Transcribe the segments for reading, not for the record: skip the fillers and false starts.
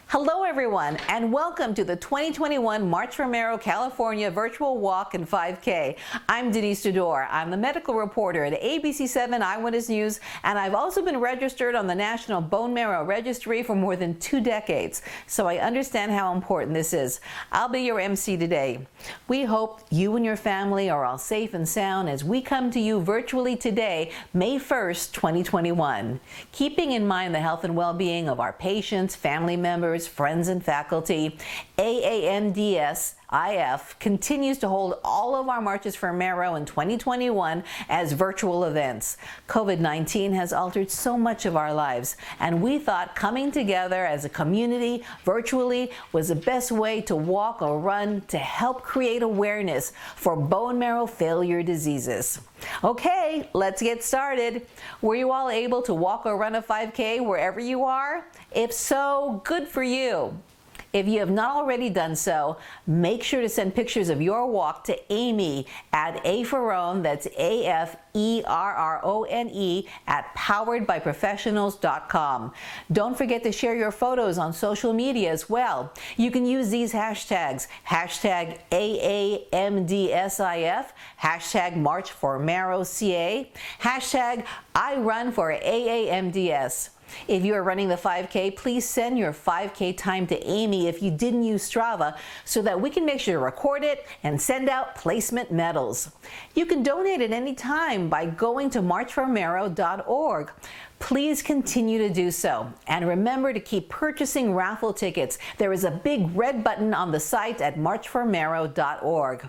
Hello everyone, and welcome to the 2021 March for Marrow, California Virtual Walk and 5K. I'm Denise Dudor. I'm the medical reporter at ABC7 Eyewitness News, and I've also been registered on the National Bone Marrow Registry for more than 2 decades, so I understand how important this is. I'll be your MC today. We hope you and your family are all safe and sound as we come to you virtually today, May 1st, 2021. Keeping in mind the health and well-being of our patients, family members, friends and faculty, AAMDS-IF continues to hold all of our Marches for Marrow in 2021 as virtual events. COVID-19 has altered so much of our lives, and we thought coming together as a community virtually was the best way to walk or run to help create awareness for bone marrow failure diseases. Okay, let's get started. Were you all able to walk or run a 5K wherever you are? If so, good for you. If you have not already done so, make sure to send pictures of your walk to Amy at Aferrone, that's AFERRONE, at poweredbyprofessionals.com. Don't forget to share your photos on social media as well. You can use these hashtags, hashtag AAMDSIF, hashtag March for Marrow CA, hashtag I Run for AAMDS. If you are running the 5K, please send your 5K time to Amy if you didn't use Strava so that we can make sure to record it and send out placement medals. You can donate at any time by going to marchformarrow.org. Please continue to do so. And remember to keep purchasing raffle tickets. There is a big red button on the site at marchformarrow.org.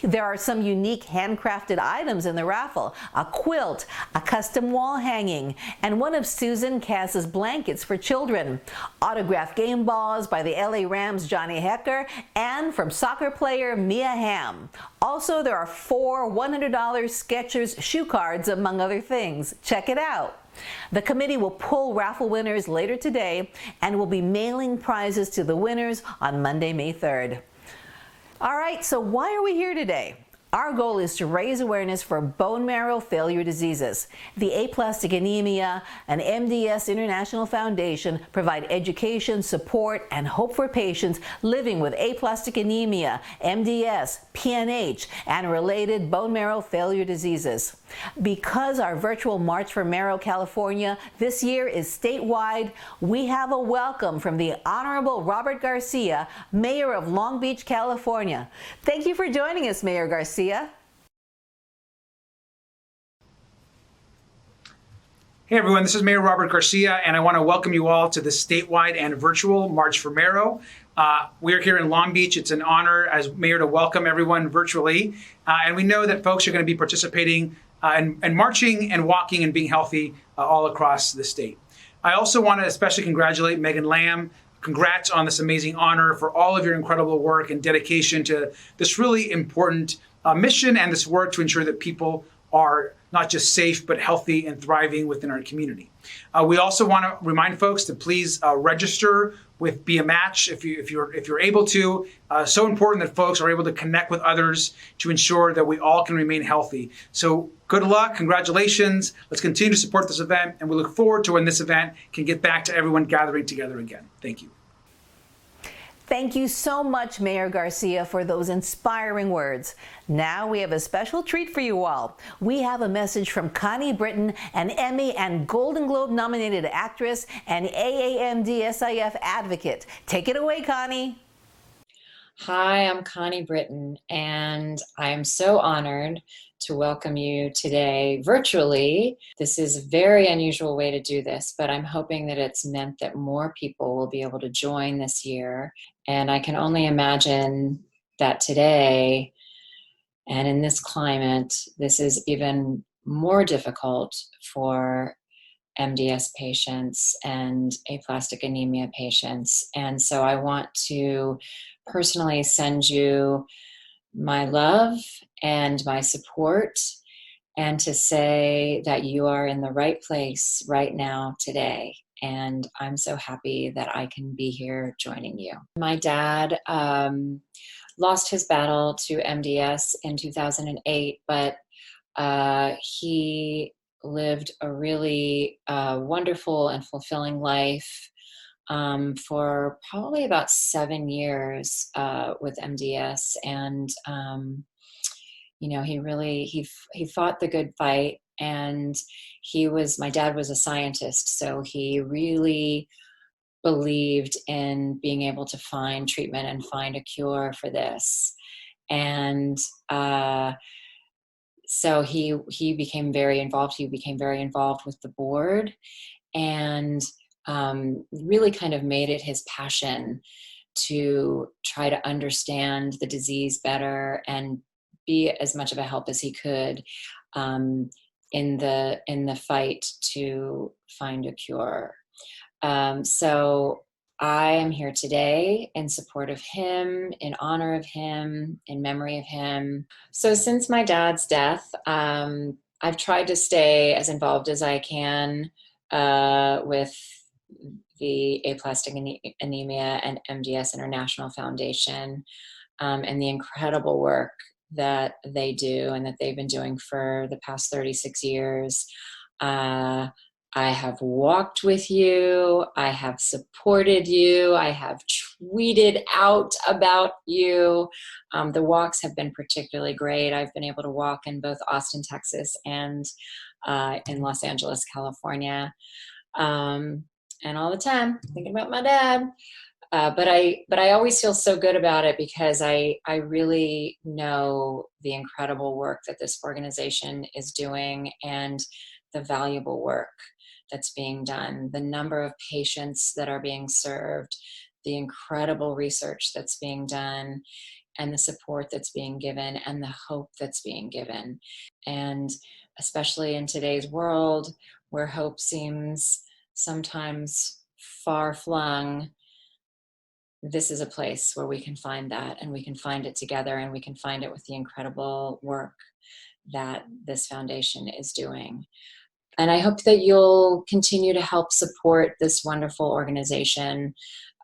There are some unique handcrafted items in the raffle: a quilt, a custom wall hanging, and one of Susan Cass's blankets for children, autographed game balls by the LA Rams' Johnny Hecker, and from soccer player Mia Hamm. Also, there are 4 $100 Skechers shoe cards, among other things. Check it out. The committee will pull raffle winners later today and will be mailing prizes to the winners on Monday, May 3rd. All right, so why are we here today? Our goal is to raise awareness for bone marrow failure diseases. The Aplastic Anemia and MDS International Foundation provide education, support, and hope for patients living with aplastic anemia, MDS, PNH, and related bone marrow failure diseases. Because our virtual March for Marrow, California this year is statewide, we have a welcome from the Honorable Robert Garcia, Mayor of Long Beach, California. Thank you for joining us, Mayor Garcia. Hey everyone, this is Mayor Robert Garcia, and I want to welcome you all to the statewide and virtual March for Marrow. We are here in Long Beach. It's an honor as mayor to welcome everyone virtually, and we know that folks are going to be participating and marching and walking and being healthy all across the state. I also want to especially congratulate Megan Lamb. Congrats on this amazing honor for all of your incredible work and dedication to this really important mission and this work to ensure that people are not just safe, but healthy and thriving within our community. We also want to remind folks to please register with Be a Match if you're able to. So important that folks are able to connect with others to ensure that we all can remain healthy. So good luck, congratulations. Let's continue to support this event, and we look forward to when this event can get back to everyone gathering together again. Thank you. Thank you so much, Mayor Garcia, for those inspiring words. Now we have a special treat for you all. We have a message from Connie Britton, an Emmy and Golden Globe nominated actress and AAMD-SIF advocate. Take it away, Connie. Hi, I'm Connie Britton, and I'm so honored to welcome you today virtually. This is a very unusual way to do this, but I'm hoping that it's meant that more people will be able to join this year. And I can only imagine that today, and in this climate, this is even more difficult for MDS patients and aplastic anemia patients. And so I want to personally send you my love and my support, and to say that you are in the right place right now today. And I'm so happy that I can be here joining you. My dad lost his battle to MDS in 2008, but he lived a really wonderful and fulfilling life for probably about 7 years with MDS. And you know, he fought the good fight, and my dad was a scientist, so he really believed in being able to find treatment and find a cure for this. And so he became very involved. He became very involved with the board, and really kind of made it his passion to try to understand the disease better and be as much of a help as he could in the fight to find a cure. So I am here today in support of him, in honor of him, in memory of him. So since my dad's death, I've tried to stay as involved as I can with the Aplastic Anemia and MDS International Foundation, and the incredible work that they do and that they've been doing for the past 36 years. I have walked with you, I have supported you, I have tweeted out about you. The walks have been particularly great. I've been able to walk in both Austin, Texas, and in Los Angeles, California. And all the time thinking about my dad. But I always feel so good about it, because I really know the incredible work that this organization is doing, and the valuable work that's being done, the number of patients that are being served, the incredible research that's being done, and the support that's being given, and the hope that's being given. And especially in today's world, where hope seems sometimes far-flung, this is a place where we can find that, and we can find it together, and we can find it with the incredible work that this foundation is doing. And I hope that you'll continue to help support this wonderful organization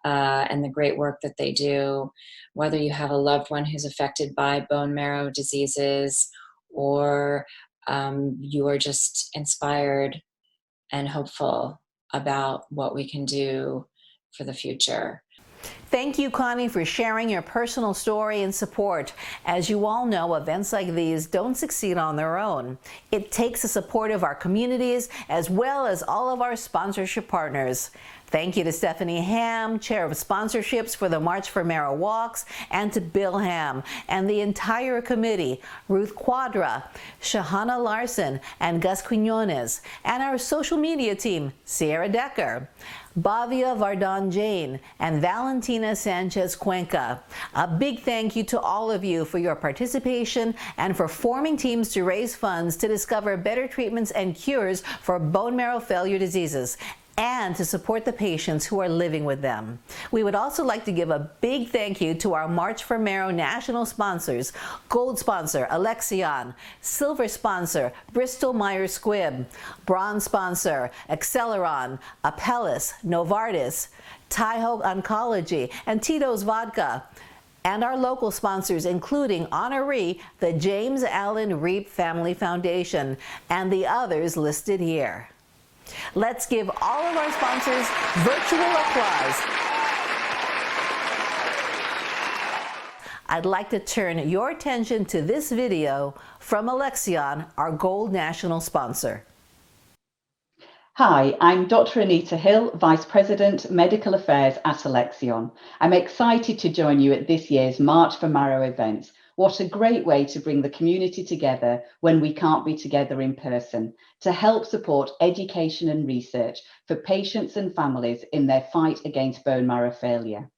and the great work that they do, whether you have a loved one who's affected by bone marrow diseases, or you are just inspired and hopeful about what we can do for the future. Thank you, Connie, for sharing your personal story and support. As you all know, events like these don't succeed on their own. It takes the support of our communities as well as all of our sponsorship partners. Thank you to Stephanie Hamm, Chair of Sponsorships for the March for Marrow Walks, and to Bill Hamm and the entire committee, Ruth Quadra, Shahana Larson, and Gus Quinones, and our social media team, Sierra Decker, Bavia Vardon Jane, and Valentina Sanchez Cuenca. A big thank you to all of you for your participation and for forming teams to raise funds to discover better treatments and cures for bone marrow failure diseases, and to support the patients who are living with them. We would also like to give a big thank you to our March for Marrow national sponsors: Gold sponsor Alexion, Silver sponsor Bristol Myers Squibb, Bronze sponsor Acceleron, Apellis, Novartis, Taiho Oncology, and Tito's Vodka. And our local sponsors, including honoree the James Allen Reap Family Foundation, and the others listed here. Let's give all of our sponsors virtual applause. I'd like to turn your attention to this video from Alexion, our Gold National sponsor. Hi, I'm Dr. Anita Hill, Vice President, Medical Affairs at Alexion. I'm excited to join you at this year's March for Marrow event. What a great way to bring the community together when we can't be together in person, to help support education and research for patients and families in their fight against bone marrow failure.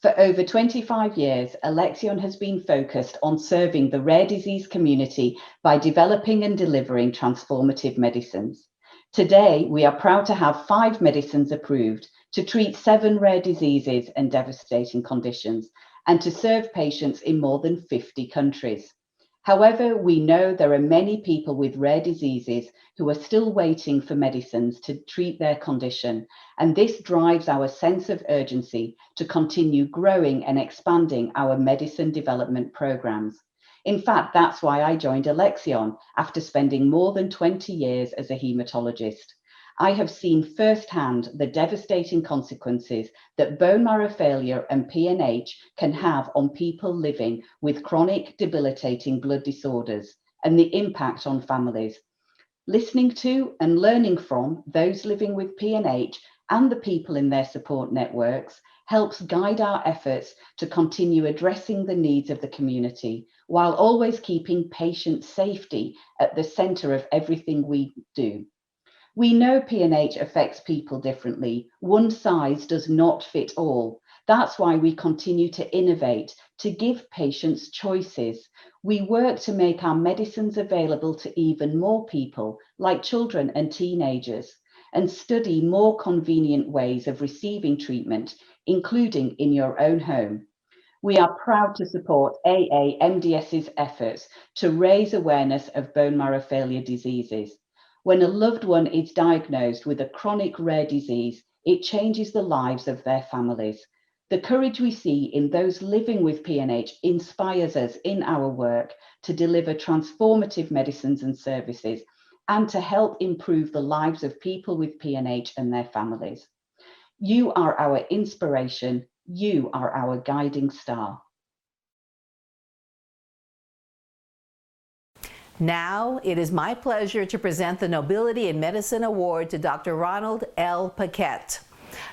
For over 25 years, Alexion has been focused on serving the rare disease community by developing and delivering transformative medicines. Today, we are proud to have 5 medicines approved to treat 7 rare diseases and devastating conditions, and to serve patients in more than 50 countries. However, we know there are many people with rare diseases who are still waiting for medicines to treat their condition, and this drives our sense of urgency to continue growing and expanding our medicine development programs. In fact, that's why I joined Alexion after spending more than 20 years as a hematologist. I have seen firsthand the devastating consequences that bone marrow failure and PNH can have on people living with chronic debilitating blood disorders and the impact on families. Listening to and learning from those living with PNH and the people in their support networks helps guide our efforts to continue addressing the needs of the community while always keeping patient safety at the center of everything we do. We know PNH affects people differently. One size does not fit all. That's why we continue to innovate, to give patients choices. We work to make our medicines available to even more people, like children and teenagers, and study more convenient ways of receiving treatment, including in your own home. We are proud to support AAMDS's efforts to raise awareness of bone marrow failure diseases. When a loved one is diagnosed with a chronic rare disease, it changes the lives of their families. The courage we see in those living with PNH inspires us in our work to deliver transformative medicines and services and to help improve the lives of people with PNH and their families. You are our inspiration. You are our guiding star. Now, it is my pleasure to present the Nobility in Medicine Award to Dr. Ronald L. Paquette.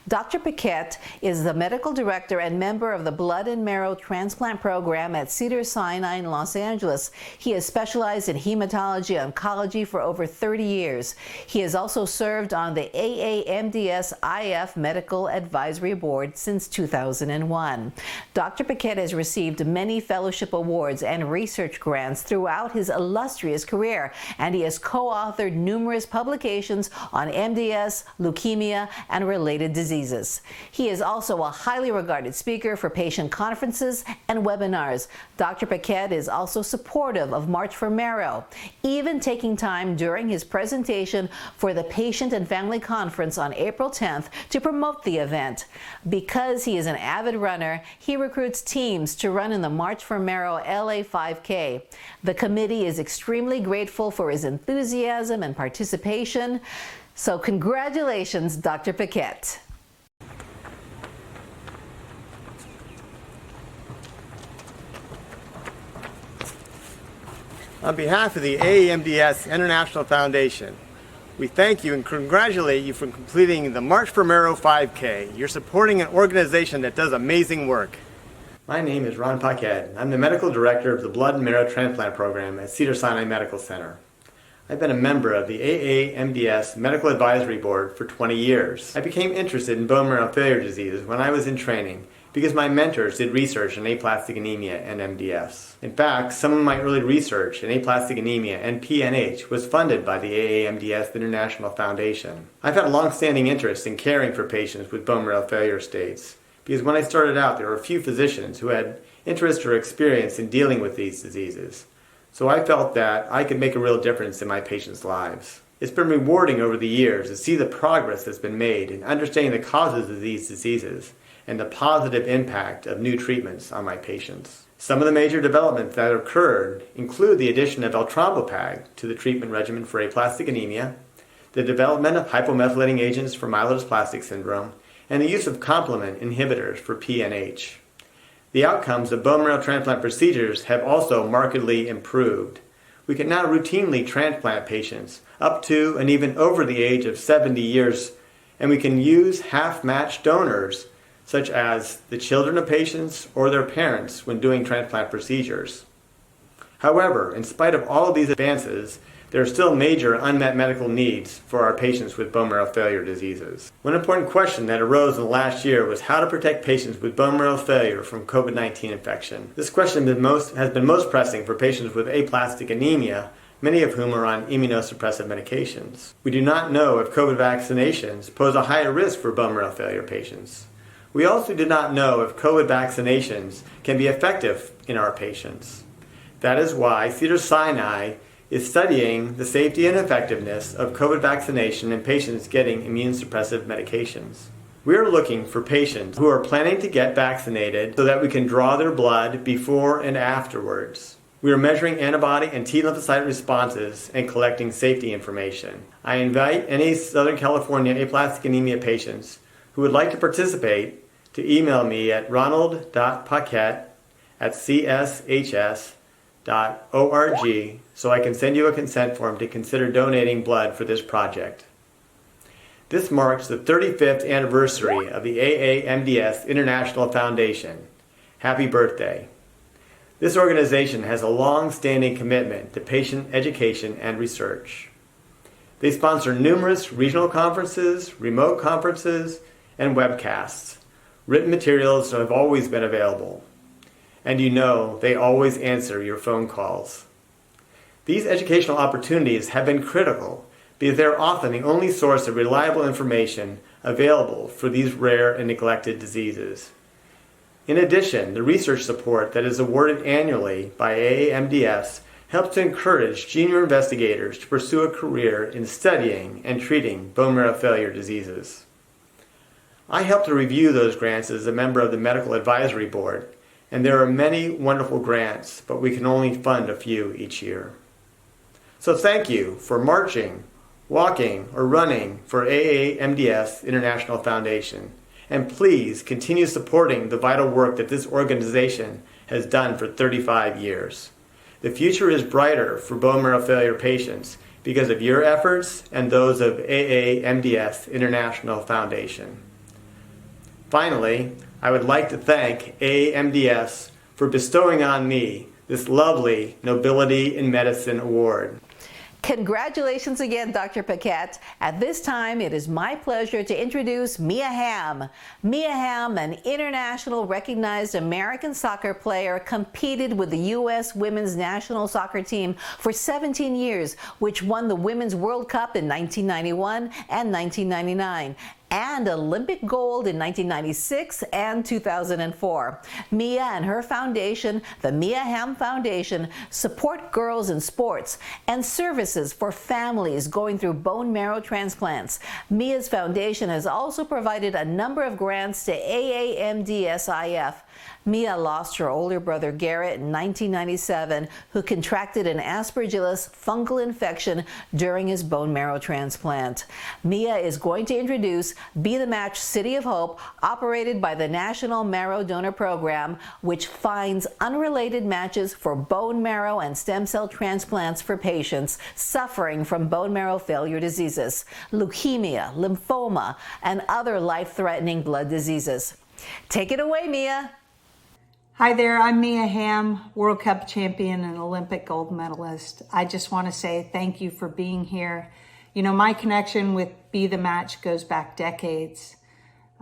Dr. Paquette is the medical director and member of the blood and marrow transplant program at Cedars-Sinai in Los Angeles. He has specialized in hematology oncology for over 30 years. He has also served on the AAMDS-IF Medical Advisory Board since 2001. Dr. Paquette has received many fellowship awards and research grants throughout his illustrious career, and he has co-authored numerous publications on MDS, leukemia, and related diseases. He is also a highly regarded speaker for patient conferences and webinars. Dr. Paquette is also supportive of March for Marrow, even taking time during his presentation for the Patient and Family Conference on April 10th to promote the event. Because he is an avid runner, he recruits teams to run in the March for Marrow LA 5K. The committee is extremely grateful for his enthusiasm and participation. So congratulations, Dr. Paquette. On behalf of the AAMDS International Foundation, we thank you and congratulate you for completing the March for Marrow 5K. You're supporting an organization that does amazing work. My name is Ron Paquette. I'm the medical director of the blood and marrow transplant program at Cedars-Sinai Medical Center. I've been a member of the AAMDS Medical Advisory Board for 20 years. I became interested in bone marrow failure diseases when I was in training because my mentors did research in aplastic anemia and MDS. In fact, some of my early research in aplastic anemia and PNH was funded by the AAMDS International Foundation. I've had a long-standing interest in caring for patients with bone marrow failure states because when I started out, there were few physicians who had interest or experience in dealing with these diseases. So I felt that I could make a real difference in my patients' lives. It's been rewarding over the years to see the progress that's been made in understanding the causes of these diseases and the positive impact of new treatments on my patients. Some of the major developments that occurred include the addition of eltrombopag to the treatment regimen for aplastic anemia, the development of hypomethylating agents for myelodysplastic syndrome, and the use of complement inhibitors for PNH. The outcomes of bone marrow transplant procedures have also markedly improved. We can now routinely transplant patients up to and even over the age of 70 years, and we can use half-matched donors, such as the children of patients or their parents, when doing transplant procedures. However, in spite of all of these advances, there are still major unmet medical needs for our patients with bone marrow failure diseases. One important question that arose in the last year was how to protect patients with bone marrow failure from COVID-19 infection. This question has been most pressing for patients with aplastic anemia, many of whom are on immunosuppressive medications. We do not know if COVID vaccinations pose a higher risk for bone marrow failure patients. We also do not know if COVID vaccinations can be effective in our patients. That is why Cedars-Sinai is studying the safety and effectiveness of COVID vaccination in patients getting immunosuppressive medications. We are looking for patients who are planning to get vaccinated so that we can draw their blood before and afterwards. We are measuring antibody and T lymphocyte responses and collecting safety information. I invite any Southern California aplastic anemia patients who would like to participate to email me at ronald.paquette@cshs.org so I can send you a consent form to consider donating blood for this project. This marks the 35th anniversary of the AAMDS International Foundation. Happy birthday. This organization has a long-standing commitment to patient education and research. They sponsor numerous regional conferences, remote conferences, and webcasts. Written materials have always been available. And you know they always answer your phone calls. These educational opportunities have been critical because they're often the only source of reliable information available for these rare and neglected diseases. In addition, the research support that is awarded annually by AAMDS helps to encourage junior investigators to pursue a career in studying and treating bone marrow failure diseases. I help to review those grants as a member of the Medical Advisory Board, and there are many wonderful grants, but we can only fund a few each year. So thank you for marching, walking, or running for AAMDS International Foundation. And please continue supporting the vital work that this organization has done for 35 years. The future is brighter for bone marrow failure patients because of your efforts and those of AAMDS International Foundation. Finally, I would like to thank AAMDS for bestowing on me this lovely Nobility in Medicine Award. Congratulations again, Dr. Paquette. At this time, it is my pleasure to introduce Mia Hamm. Mia Hamm, an international recognized American soccer player, competed with the U.S. women's national soccer team for 17 years, which won the Women's World Cup in 1991 and 1999. And Olympic gold in 1996 and 2004. Mia and her foundation, the Mia Hamm Foundation, support girls in sports and services for families going through bone marrow transplants. Mia's foundation has also provided a number of grants to AAMDSIF. Mia lost her older brother Garrett in 1997, who contracted an aspergillus fungal infection during his bone marrow transplant. Mia is going to introduce Be the Match City of Hope, operated by the National Marrow Donor Program, which finds unrelated matches for bone marrow and stem cell transplants for patients suffering from bone marrow failure diseases, leukemia, lymphoma, and other life-threatening blood diseases. Take it away, Mia. Hi there, I'm Mia Hamm, World Cup champion and Olympic gold medalist. I just want to say thank you for being here. You know, my connection with Be the Match goes back decades.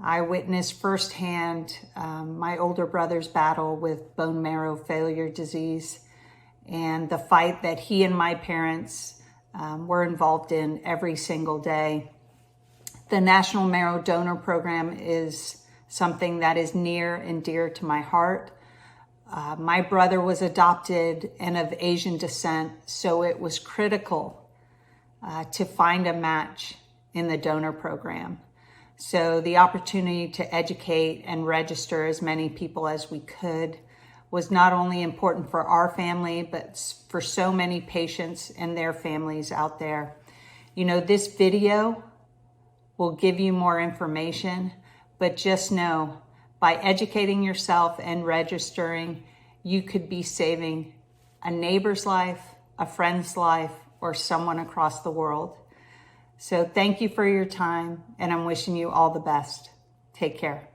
I witnessed firsthand my older brother's battle with bone marrow failure disease and the fight that he and my parents were involved in every single day. The National Marrow Donor Program is something that is near and dear to my heart. My brother was adopted and of Asian descent, so it was critical to find a match in the donor program. So the opportunity to educate and register as many people as we could was not only important for our family, but for so many patients and their families out there. You know, this video will give you more information, but just know By educating yourself and registering, you could be saving a neighbor's life, a friend's life, or someone across the world. So thank you for your time, and I'm wishing you all the best. Take care.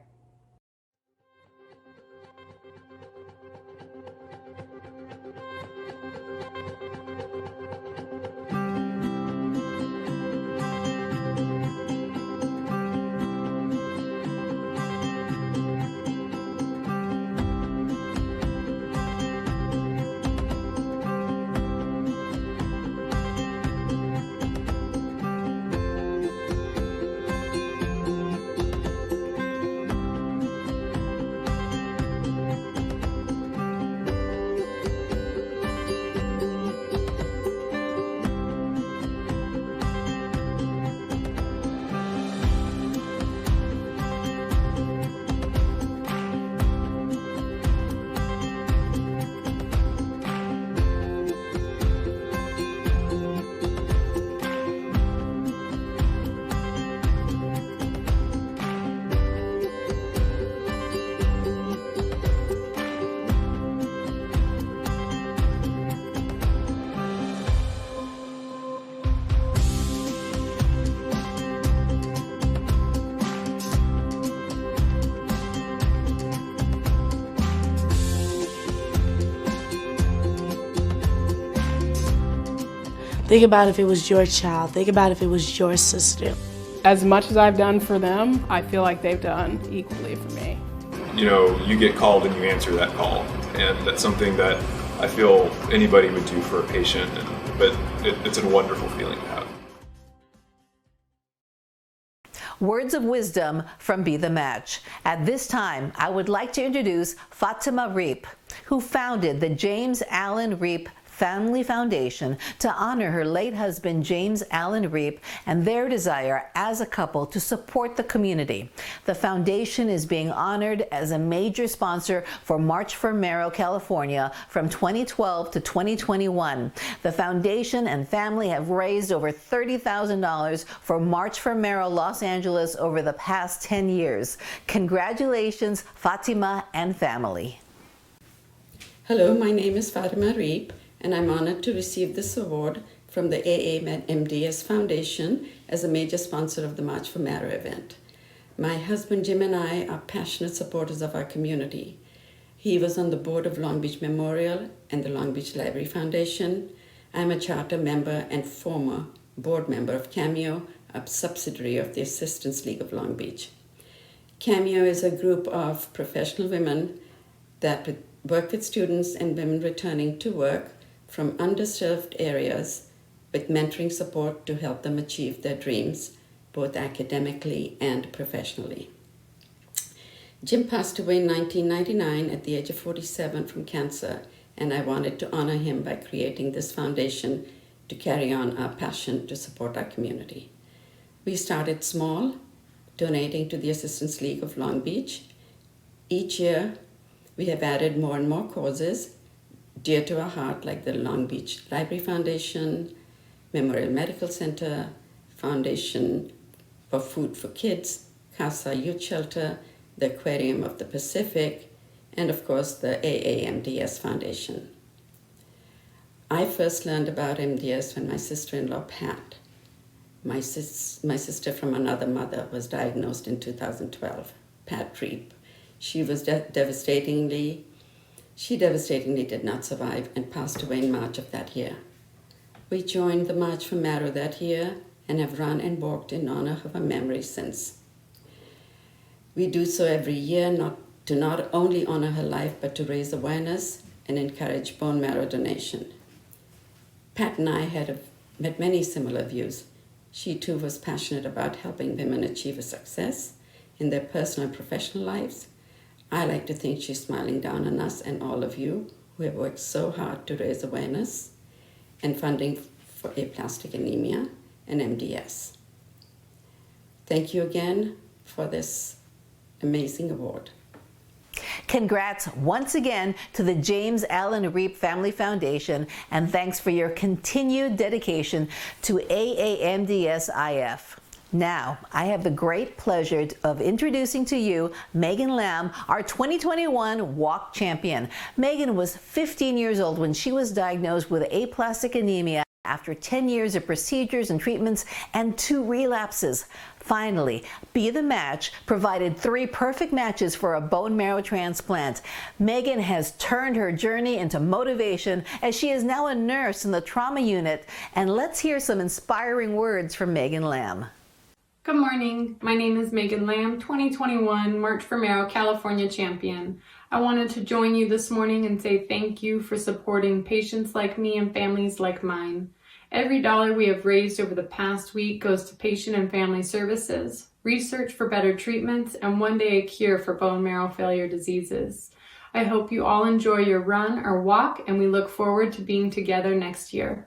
Think about if it was your child. Think about if it was your sister. As much as I've done for them, I feel like they've done equally for me. You know, you get called and you answer that call. And that's something that I feel anybody would do for a patient, but it's a wonderful feeling to have. Words of wisdom from Be the Match. At this time, I would like to introduce Fatima Reep, who founded the James Allen Reep Family Foundation to honor her late husband, James Allen Reep, and their desire as a couple to support the community. The foundation is being honored as a major sponsor for March for Marrow, California from 2012 to 2021. The foundation and family have raised over $30,000 for March for Marrow, Los Angeles over the past 10 years. Congratulations, Fatima and family. Hello, my name is Fatima Reep, and I'm honored to receive this award from the AAMDS Foundation as a major sponsor of the March for Marrow event. My husband Jim and I are passionate supporters of our community. He was on the board of Long Beach Memorial and the Long Beach Library Foundation. I'm a charter member and former board member of Cameo, a subsidiary of the Assistance League of Long Beach. Cameo is a group of professional women that work with students and women returning to work from underserved areas with mentoring support to help them achieve their dreams, both academically and professionally. Jim passed away in 1999 at the age of 47 from cancer, and I wanted to honor him by creating this foundation to carry on our passion to support our community. We started small, donating to the Assistance League of Long Beach. Each year, we have added more and more causes dear to our heart, like the Long Beach Library Foundation, Memorial Medical Center, Foundation for Food for Kids, Casa Youth Shelter, the Aquarium of the Pacific, and of course the AAMDS Foundation. I first learned about MDS when my sister-in-law Pat, my sister from another mother, was diagnosed in 2012, Pat Reep. She devastatingly did not survive and passed away in March of that year. We joined the March for Marrow that year and have run and walked in honor of her memory since. We do so every year to not only honor her life, but to raise awareness and encourage bone marrow donation. Pat and I had many similar views. She too was passionate about helping women achieve a success in their personal and professional lives. I like to think she's smiling down on us and all of you who have worked so hard to raise awareness and funding for aplastic anemia and MDS. Thank you again for this amazing award. Congrats once again to the James Allen Reep Family Foundation, and thanks for your continued dedication to AAMDS-IF. Now, I have the great pleasure of introducing to you Megan Lamb, our 2021 walk champion. Megan was 15 years old when she was diagnosed with aplastic anemia after 10 years of procedures and treatments and 2 relapses. Finally, Be the Match provided 3 perfect matches for a bone marrow transplant. Megan has turned her journey into motivation as she is now a nurse in the trauma unit. And let's hear some inspiring words from Megan Lamb. Good morning. My name is Megan Lamb, 2021 March for Marrow California champion. I wanted to join you this morning and say thank you for supporting patients like me and families like mine. Every dollar we have raised over the past week goes to patient and family services, research for better treatments, and one day a cure for bone marrow failure diseases. I hope you all enjoy your run or walk, and we look forward to being together next year.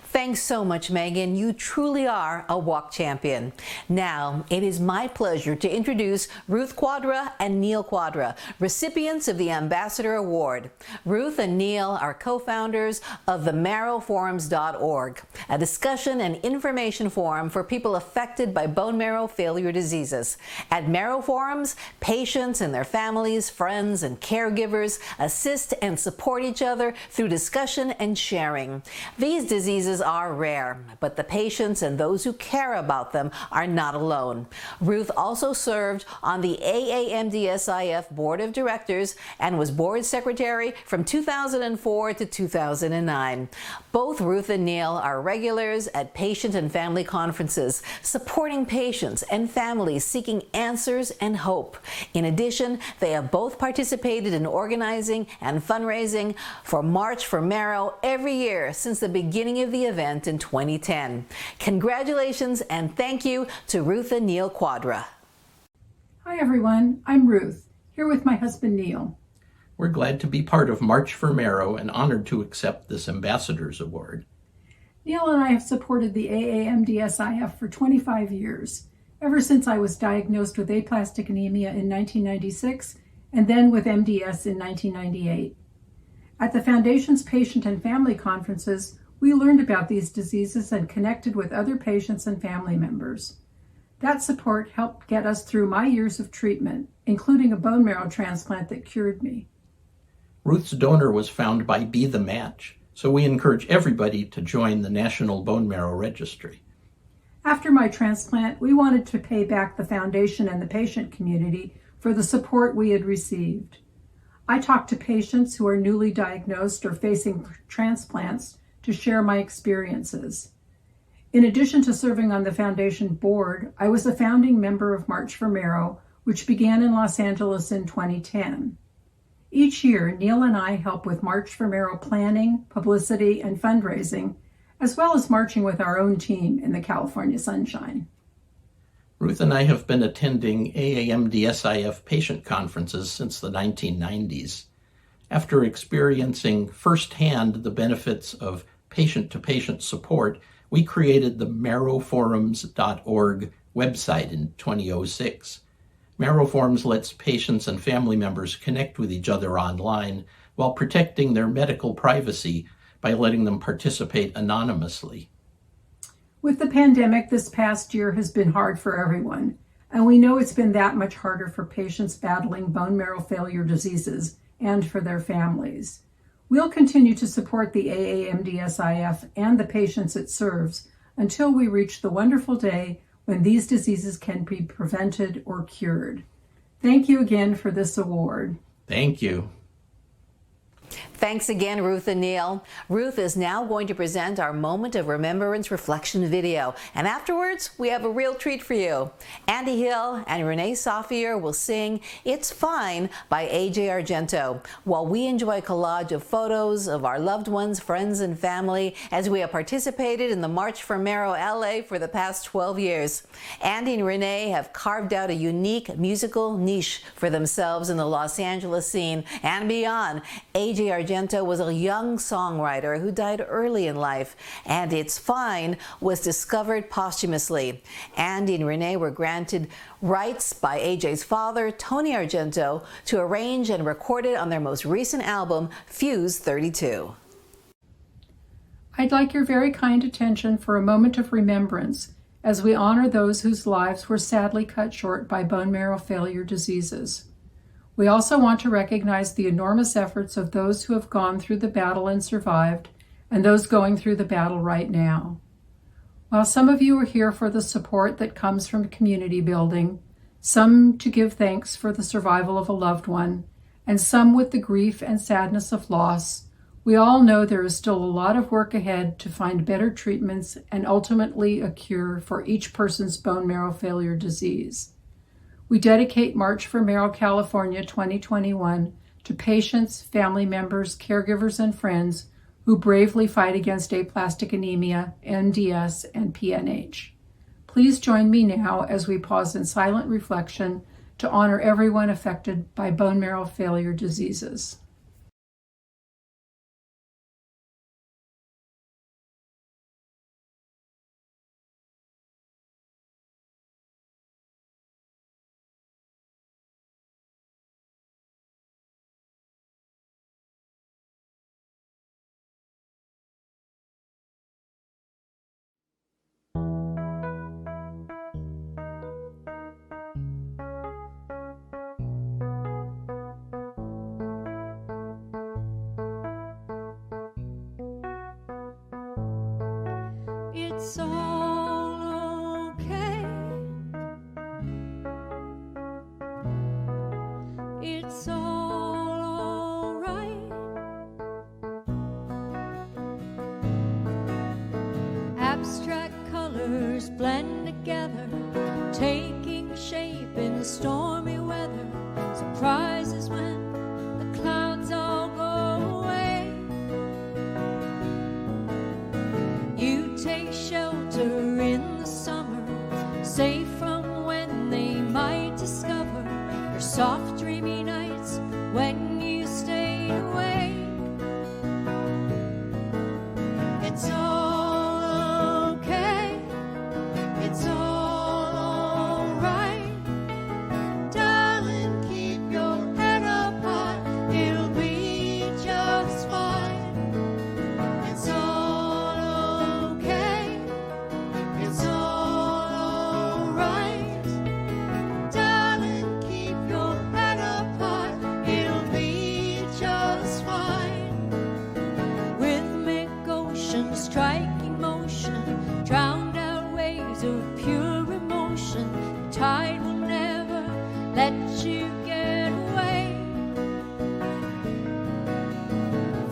Thanks so much, Megan. You truly are a walk champion. Now, it is my pleasure to introduce Ruth Quadra and Neil Quadra, recipients of the Ambassador Award. Ruth and Neil are co-founders of the marrowforums.org, a discussion and information forum for people affected by bone marrow failure diseases. At Marrow Forums, patients and their families, friends, and caregivers assist and support each other through discussion and sharing. These diseases are rare, but the patients and those who care about them are not alone. Ruth also served on the AAMDSIF Board of Directors and was board secretary from 2004 to 2009. Both Ruth and Neil are regulars at patient and family conferences, supporting patients and families seeking answers and hope. In addition, they have both participated in organizing and fundraising for March for Marrow every year since the beginning of the event in 2010. Congratulations and thank you to Ruth and Neil Quadra. Hi everyone, I'm Ruth, here with my husband Neil. We're glad to be part of March for Marrow and honored to accept this Ambassador's Award. Neil and I have supported the AAMDSIF for 25 years, ever since I was diagnosed with aplastic anemia in 1996 and then with MDS in 1998. At the Foundation's patient and family conferences, we learned about these diseases and connected with other patients and family members. That support helped get us through my years of treatment, including a bone marrow transplant that cured me. Ruth's donor was found by Be the Match, so we encourage everybody to join the National Bone Marrow Registry. After my transplant, we wanted to pay back the Foundation and the patient community for the support we had received. I talked to patients who are newly diagnosed or facing transplants to share my experiences. In addition to serving on the Foundation board, I was a founding member of March for Marrow, which began in Los Angeles in 2010. Each year, Neil and I help with March for Marrow planning, publicity, and fundraising, as well as marching with our own team in the California sunshine. Ruth and I have been attending AAMDSIF patient conferences since the 1990s. After experiencing firsthand the benefits of patient-to-patient support, we created the marrowforums.org website in 2006. Marrow Forums lets patients and family members connect with each other online while protecting their medical privacy by letting them participate anonymously. With the pandemic, this past year has been hard for everyone, and we know it's been that much harder for patients battling bone marrow failure diseases and for their families. We'll continue to support the AAMDSIF and the patients it serves until we reach the wonderful day when these diseases can be prevented or cured. Thank you again for this award. Thank you. Thanks again, Ruth and Neil. Ruth is now going to present our Moment of Remembrance reflection video. And afterwards, we have a real treat for you. Andy Hill and Renee Safier will sing It's Fine by AJ Argento, while we enjoy a collage of photos of our loved ones, friends, and family as we have participated in the March for Marrow LA for the past 12 years. Andy and Renee have carved out a unique musical niche for themselves in the Los Angeles scene and beyond. AJ Argento was a young songwriter who died early in life, and It's Fine was discovered posthumously. Andy and Renee were granted rights by AJ's father, Tony Argento, to arrange and record it on their most recent album, Fuse 32. I'd like your very kind attention for a moment of remembrance as we honor those whose lives were sadly cut short by bone marrow failure diseases. We also want to recognize the enormous efforts of those who have gone through the battle and survived, and those going through the battle right now. While some of you are here for the support that comes from community building, some to give thanks for the survival of a loved one, and some with the grief and sadness of loss, we all know there is still a lot of work ahead to find better treatments and ultimately a cure for each person's bone marrow failure disease. We dedicate March for Marrow California 2021 to patients, family members, caregivers, and friends who bravely fight against aplastic anemia, MDS, and PNH. Please join me now as we pause in silent reflection to honor everyone affected by bone marrow failure diseases. It's all okay. It's all right. Abstract colors blend together, taking shape in the stormy weather. Surprises when the clouds all go away. You take shelter in the summer, safe from when they might discover your soft dreamy nights when you stayed away. It's all okay. It's all right. Darling, keep your head up high. It'll be just fine. It's all okay. It's all right. Darling, keep your head up high. It'll be just fine. Rhythmic ocean striking motion, drowned out waves of pure emotion. The tide will never let you get away.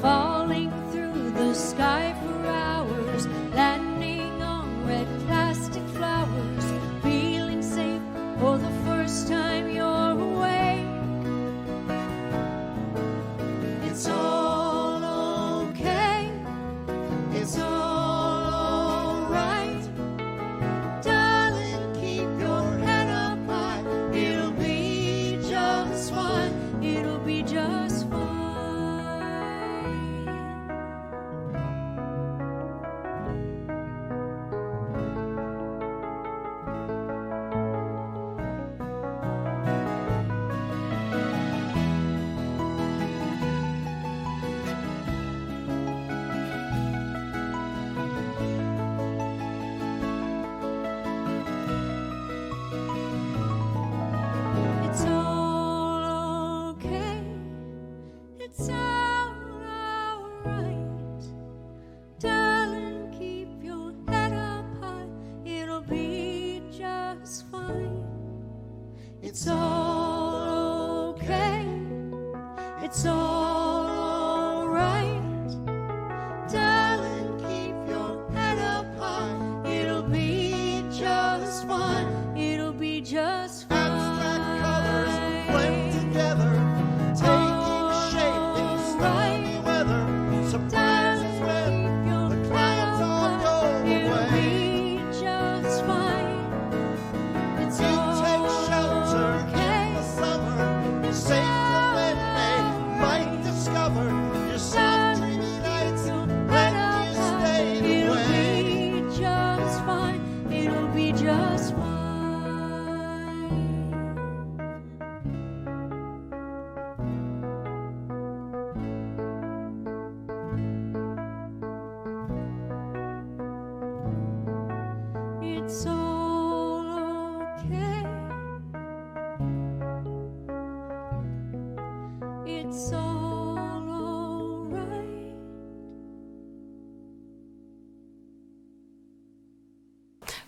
Falling through the sky for hours, landing on red plastic flowers, feeling safe for the first time you're away. It's all okay. It's all right. Darling, keep your head up high. It'll be just fine. It'll be just fine. It's all okay. It's all right. Darling, keep your head up high. It'll be just fine. It's all okay. It's all right. Darling, keep your head up high. It'll be just fine. It'll be just fine. Abstract colors blend together, taking shape in stormy weather. Surprises when the clouds all go away. It'll be just fine. It's you take shelter in the summer, safe from when they might it's all alright.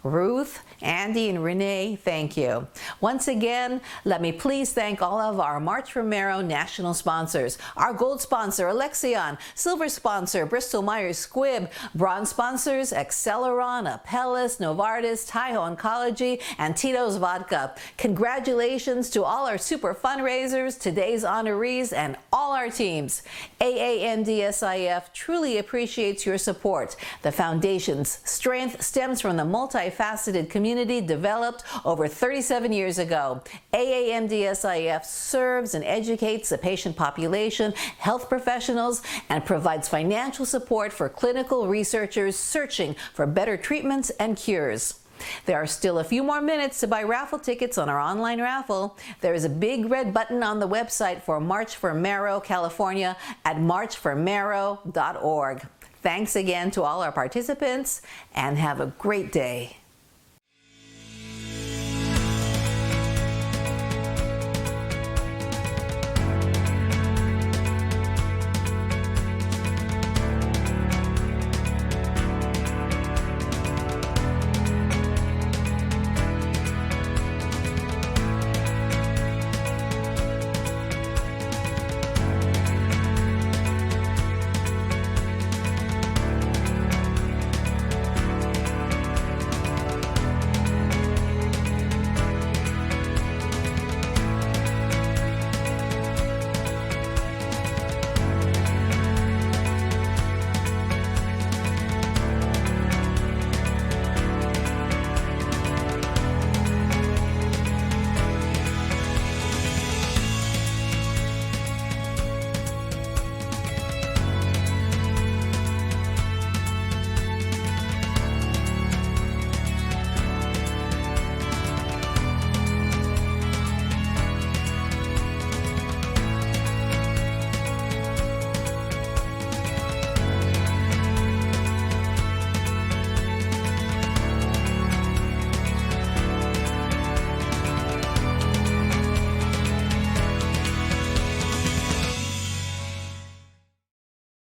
Ruth, Andy, and Renee, thank you. Once again, let me please thank all of our March for Marrow national sponsors. Our gold sponsor, Alexion. Silver sponsor, Bristol-Myers Squibb. Bronze sponsors, Acceleron, Apellis, Novartis, Taiho Oncology, and Tito's Vodka. Congratulations to all our super fundraisers, today's honorees, and all our teams. AAMDSIF truly appreciates your support. The Foundation's strength stems from the multifaceted community developed over 37 years ago. AAMDSIF serves and educates the patient population, health professionals, and provides financial support for clinical researchers searching for better treatments and cures. There are still a few more minutes to buy raffle tickets on our online raffle. There is a big red button on the website for March for Marrow, California at marchformarrow.org. Thanks again to all our participants, and have a great day.